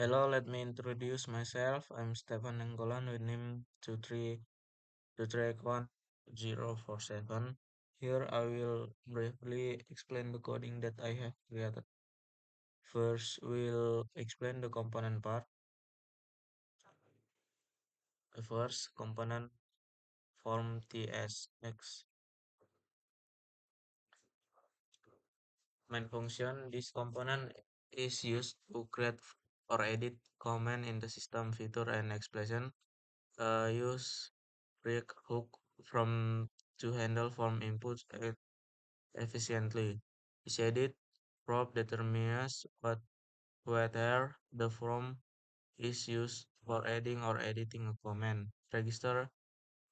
Hello, let me introduce myself. I'm Stefan Nenggolan with NIM 2321 Here I will briefly explain the coding that I have created. First, we'll explain the component part. The first component form TSX. Main function, this component is used to create or edit comment in the system feature and expression. Use break hook from to handle form inputs efficiently. Shaded prop determines whether the form is used for adding or editing a comment. Register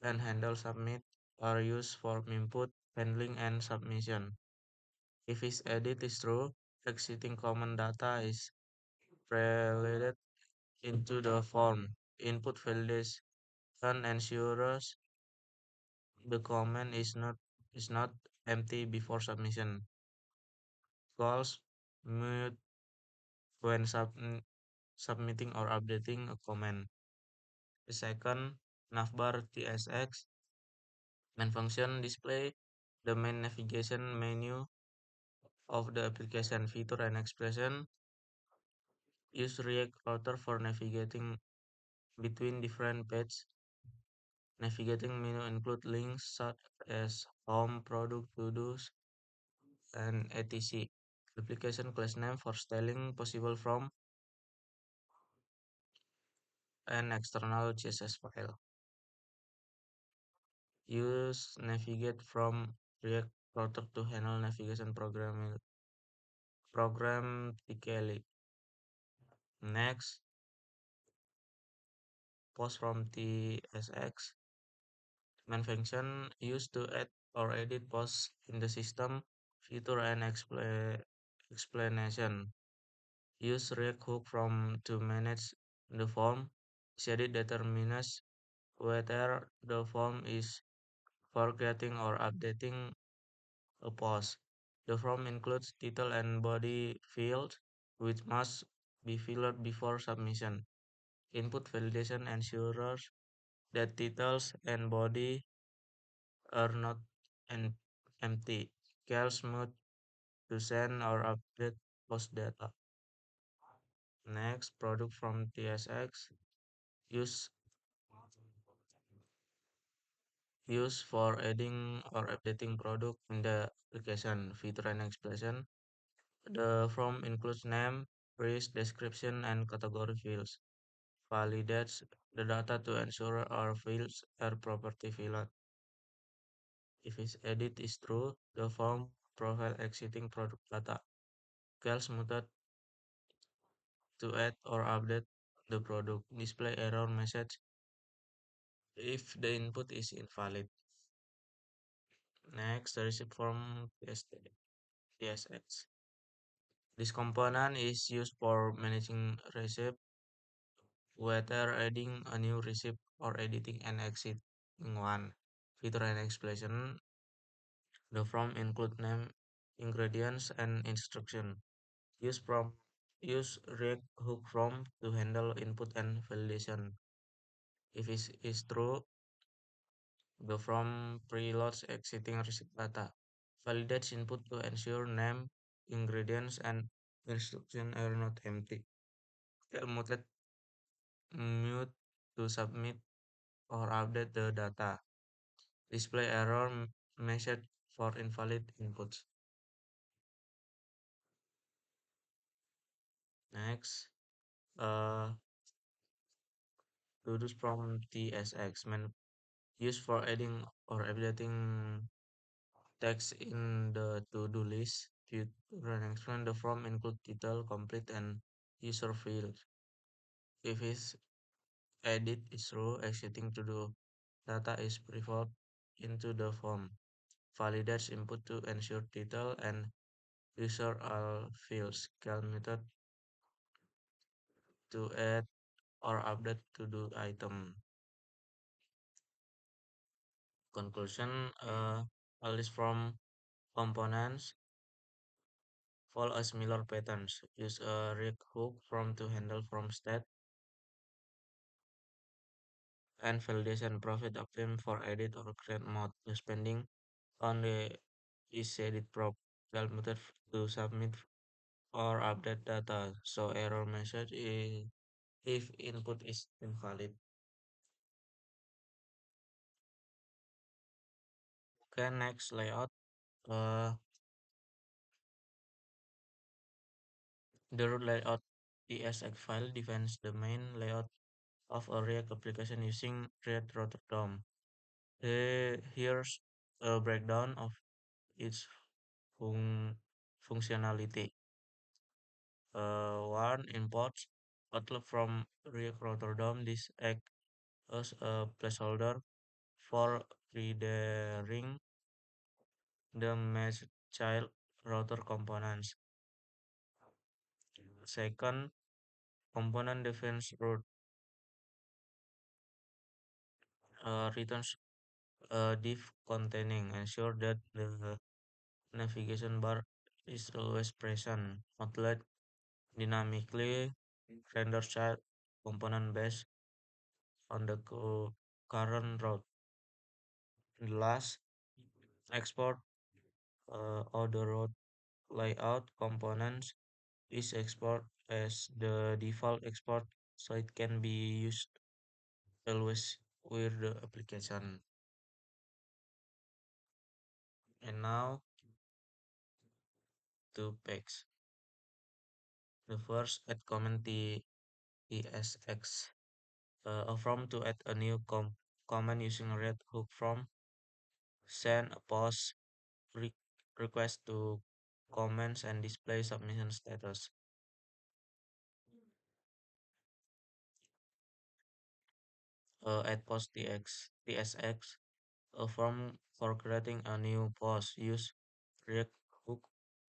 and handle submit are used for input, handling, and submission. If its edit is true, exiting common data is preloaded into the form. Input validation ensures the comment is not empty before submission. Calls mute when submitting or updating a comment. The second, navbar TSX main function display the main navigation menu of the application feature and expression. Use React Router for navigating between different pages. Navigating menu include links such as home, product, to-dos, and etc. Application class name for styling possible from an external CSS file. Use navigate from React Router to handle navigation programmatically. Next, post from TSX main function used to add or edit posts in the system feature and explanation. Use React hook from to manage the form. Shaded determines whether the form is forgetting or updating a post. The form includes title and body fields, which must be filled before submission. Input validation ensures that titles and body are not en- empty. Cal smooth to send or update post data. Next, product from TSX use use for adding or updating product in the application feature and expression. The form includes name, price, description, and category fields. Validates the data to ensure our fields are properly filled. If its edit is true, the form profile exiting product data. Calls method to add or update the product. Display error message if the input is invalid. Next, the receipt form TSX. This component is used for managing receipt, whether adding a new receipt or editing and exiting one. Feature and explanation. The form include name, ingredients, and instruction. Use from use React hook from to handle input and validation. If it is true, the from preloads exiting receipt data. Validates input to ensure name, ingredients, and instruction are not empty. Muted mute to submit or update the data. Display error message for invalid inputs. Next, to-dos from TSX used for adding or updating text in the to-do list. To run explain the form include title, complete, and user field. If its edit is true, exiting to-do data is preferred into the form. Validates input to ensure title and user all fields. Cal method to add or update to-do item. Conclusion, a list from components follow a similar patterns. Use a rig hook from to handle from state and validation profit upstream for edit or create mode. Depending on the is edit prop method to submit or update data. So error message is if input is invalid. Okay, next layout. Uh, the root layout tsx file defines the main layout of a React application using React Rotterdam. Here's a breakdown of its functionality. One imports outlook from React Rotterdam. This acts as a placeholder for rendering the mesh child router components. Second, component defines root returns a div containing ensure that the navigation bar is always present. Outlet dynamically render child component based on the current route. Last, export or the route layout components is export as the default export so it can be used always with the application. And now to packs. The first add comment tsx from to add a new comment using red hook from send a post re- request to comments and display submission status. Add post tsx from for creating a new post. Use React hook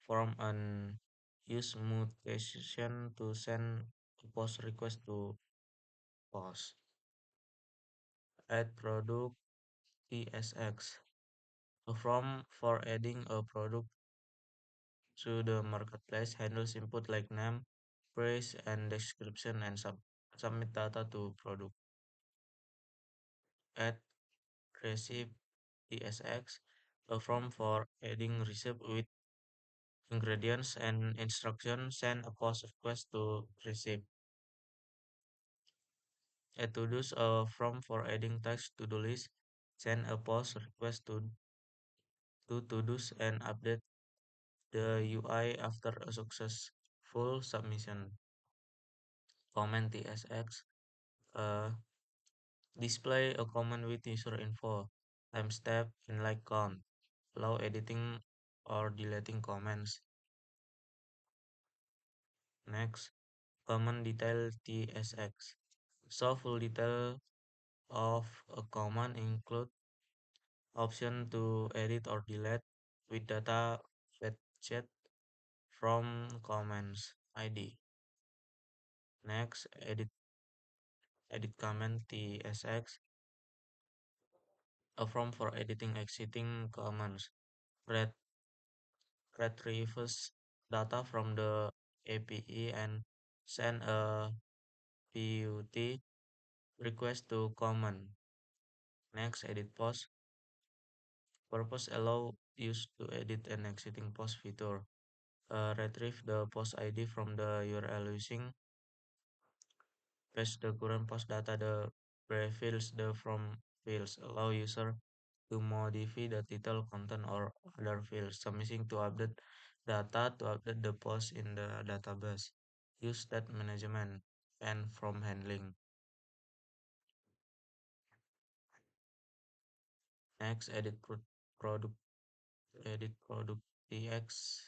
from and use mutation to send a post request to post. Add product tsx from for adding a product to the marketplace handles input like name, price, and description and submit data to product. Add receipt tsx from for adding receipt with ingredients and instructions. Send a post request to receipt. Add to-dos from for adding text to-do list. Send a post request to to-dos and update the UI after a successful submission. Comment tsx uh, display a comment with user info, timestamp, and like count. Allow editing or deleting comments. Next, comment detail tsx. So full detail of a comment include option to edit or delete with data fetched from comments ID. Next, edit comment tsx a form for editing existing comments. Red retrieves data from the API and send a PUT request to comment. Next, edit post. Purpose allow use to edit an existing post feature. Retrieve the post ID from the URL using paste the current post data the prefills the from fields. Allow user to modify the title, content, or other fields. Submitting to update data to update the post in the database. Use that management and from handling. Next, product, edit product tsx,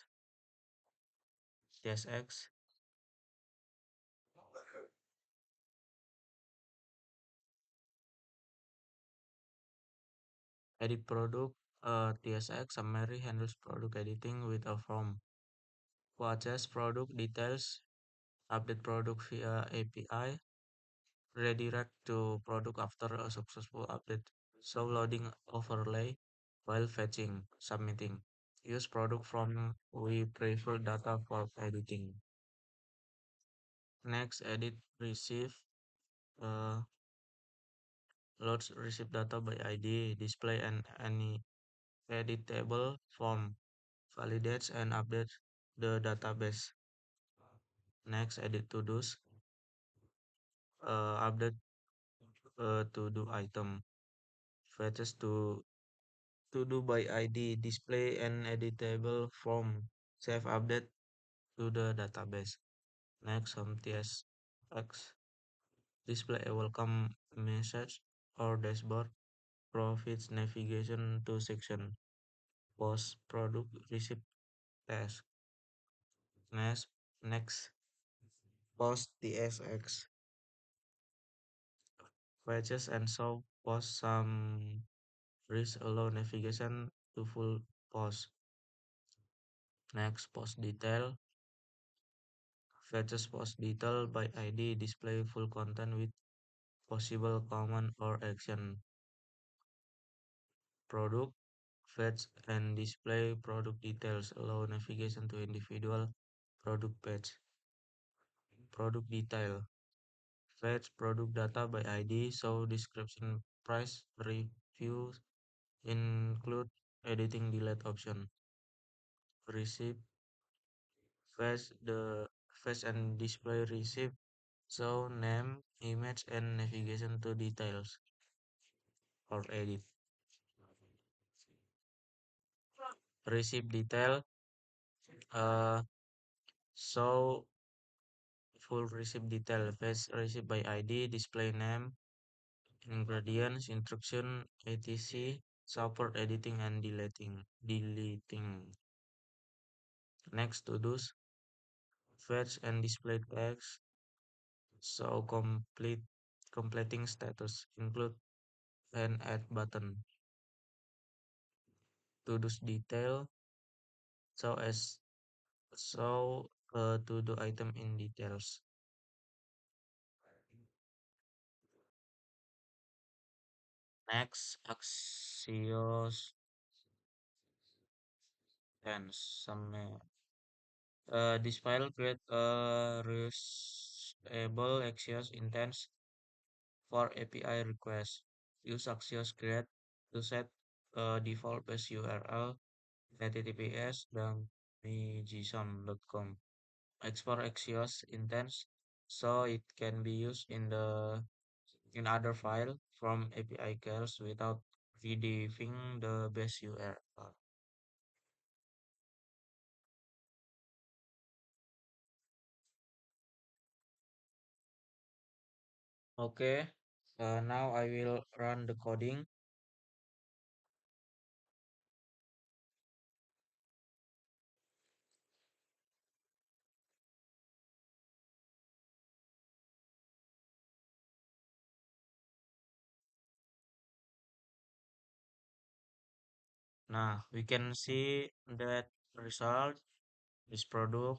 edit product, tsx summary handles product editing with a from. To adjust product details, update product via API, redirect to product after a successful update. So loading overlay while fetching, submitting. use product from we prefer data for editing. Next, edit receive. Uh, Loads receive data by ID, display and any editable form, validates and updates the database. Next, edit to dos. Update to do item. Fetches to do by ID, display an editable form, save update to the database. Next, some TSX display a welcome message or dashboard, profits navigation to section, post product receipt task. Next, post TSX fetches and show post some risk allow navigation to full post. Next, post detail fetches post detail by ID, display full content with possible comment or action. Product fetch and display product details, allow navigation to individual product page. Product detail fetch product data by ID, show description, price, reviews, include editing delete option. Receipt fetch and display receipt, show name, image, and navigation to details or edit. Receipt detail uh, show full receipt detail, fetch receipt by ID, display name, ingredients, instruction, etc. Support editing and deleting. Next to those, fetch and display text. So completing status include an add button. To those detail. So as to do item in details. Next, Axios and some this file create a reusable Axios instance for API request. Use Axios create to set default base URL https dan json.com. Export Axios instance so it can be used in other file from API calls without redefining the base URL. Okay, now I will run the coding. Now we can see that result is product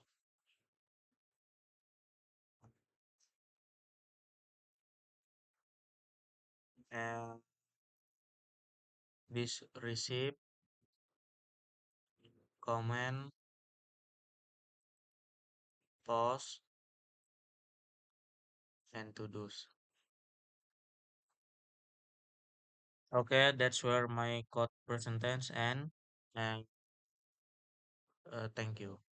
and this receipt, comment, post, and to do's. Okay, that's where my code presentations and thank you.